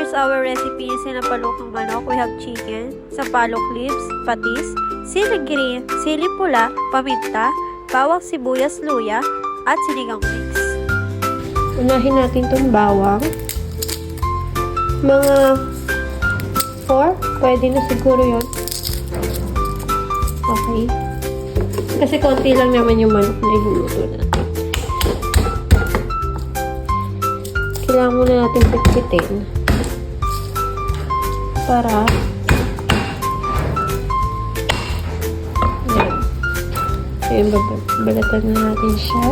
course, our recipe is sinapalukang manok. We have chicken, sampalok leaves, patis, sili green, sili pula, paminta, bawang sibuyas, luya, at sinigang mix. Unahin natin itong bawang. Mga 4, pwede na siguro yun. Okay. Kasi konti lang naman yung manok na iluluto natin. Kailangan muna natin pitpitin para ayan, balatan na natin siya.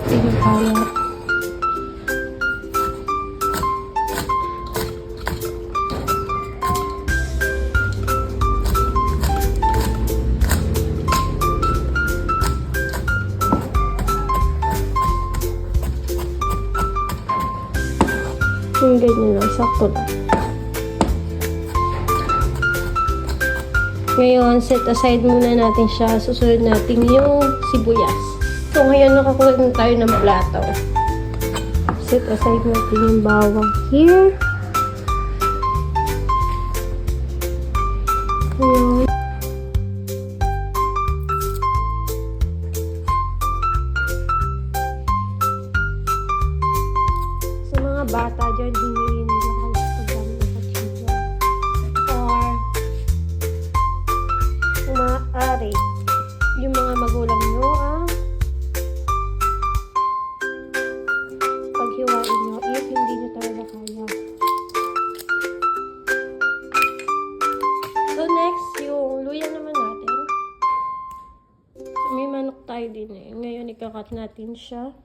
Ayan, kaya yung ganyan lang, sakto lang. Ngayon, set aside muna natin siya. Susunod natin yung sibuyas. So, ngayon nakakuha na tayo ng plato. Set aside natin yung bawang here. Ngayon. Sa mga bata dyan, hingin nila kayo sa paggamit ng kachilya. Or, maaari, yung mga magulang nyo paghiwain nyo if hindi nyo talaga kaya. So next, yung luya naman natin. So, may manok tayo din eh. Ngayon, ikakat natin siya.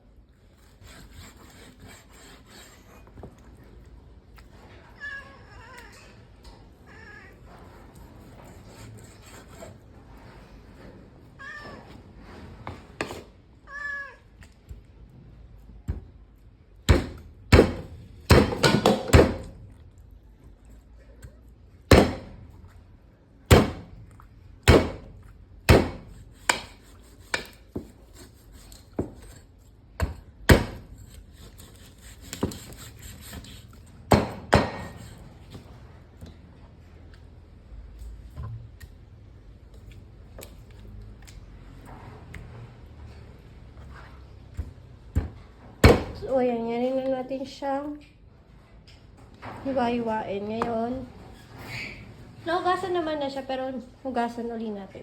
So, ayan, yan na natin siyang hiwa-hiwain. Ngayon, nahugasan naman na siya, pero hugasan ulit natin.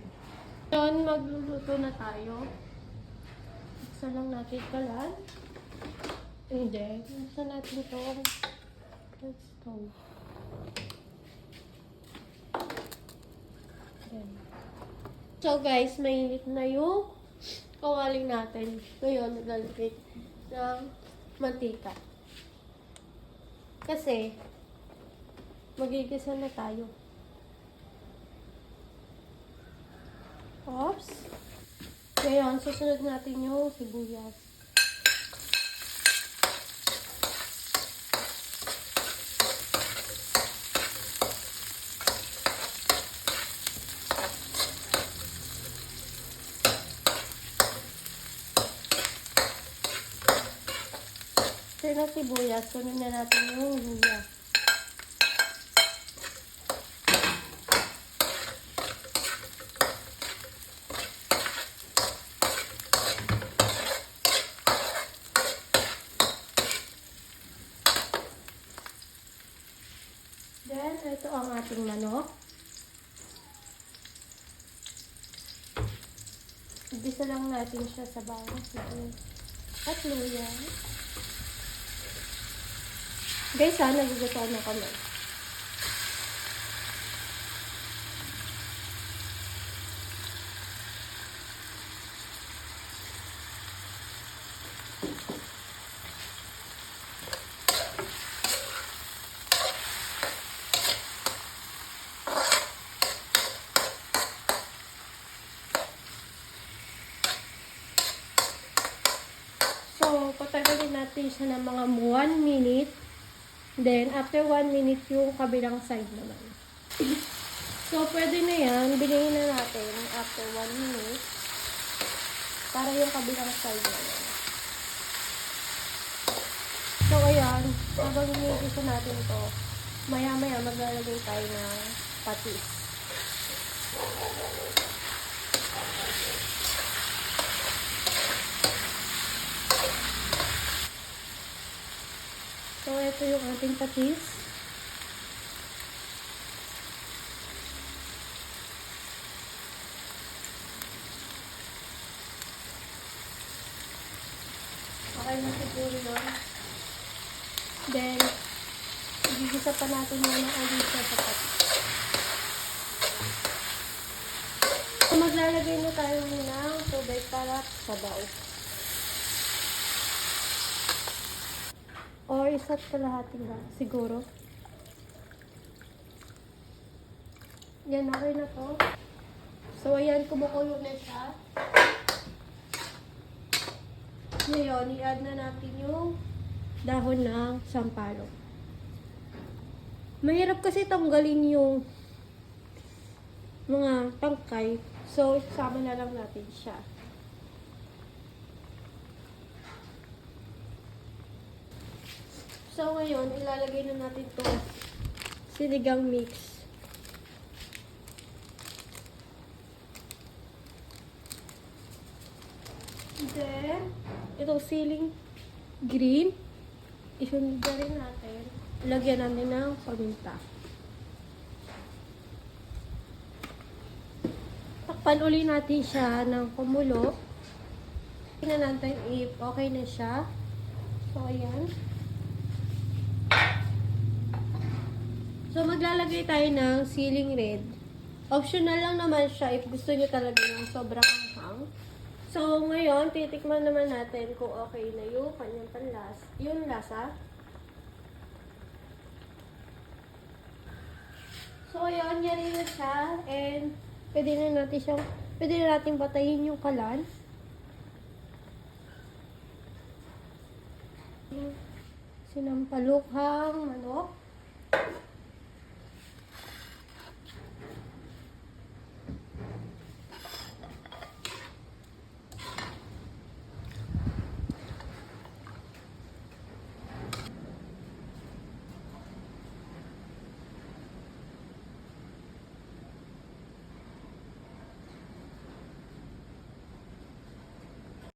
Ngayon, magluluto na tayo. Buksan lang natin kalan. Hindi. Buksan natin ito. Let's go. Ayan. So, guys, mainit na yung kawaling natin. Ngayon, naglalagay ng mantika. Kasi, magigisa na tayo. Oops. Ngayon, susunod natin yung sibuyas. Na sibuyas, sunod na natin yung luya. Then, ito ang ating manok. Ibisa lang natin siya sa bawang sibuyas at luya. Guys, nagugutom na kami. So, patagalin natin siya ng mga 1 minute. Then, after 1 minute, yung kabilang side naman. So, pwede na yan. Bilhin na natin after 1 minute. Para yung kabilang side naman. So, ayan. Habang iniigisa natin ito, maya-maya maglalagay tayo ng patis. So, ito yung ating patis. Okay na siguro yun. Then, igigisa pa natin yun ng alisa sa patis. So, maglalagay na tayo ng tubig para sabaw. Or isa't kalahati lang, siguro. Yan, okay na to. So, ayan, kumukulo na siya. Ngayon, i-add na natin yung dahon ng sampalok. Mahirap kasi tanggalin yung mga tangkay. So, isama na lang natin siya. So, ngayon, ilalagay na natin to sinigang mix. Then, itong siling green, isunod na rin natin. Lagyan natin ng paminta. Takpan uli natin siya ng kumulo. Tingnan natin if okay na siya. So, ayan. So, maglalagay tayo ng siling red. Optional lang naman siya if gusto nyo talaga ng sobrang anghang. So, ngayon, titikman naman natin kung okay na yung kanyang yung lasa. So, ayan, yan na siya. And, pwede na natin patayin yung kalan. Sinampalukhang manok.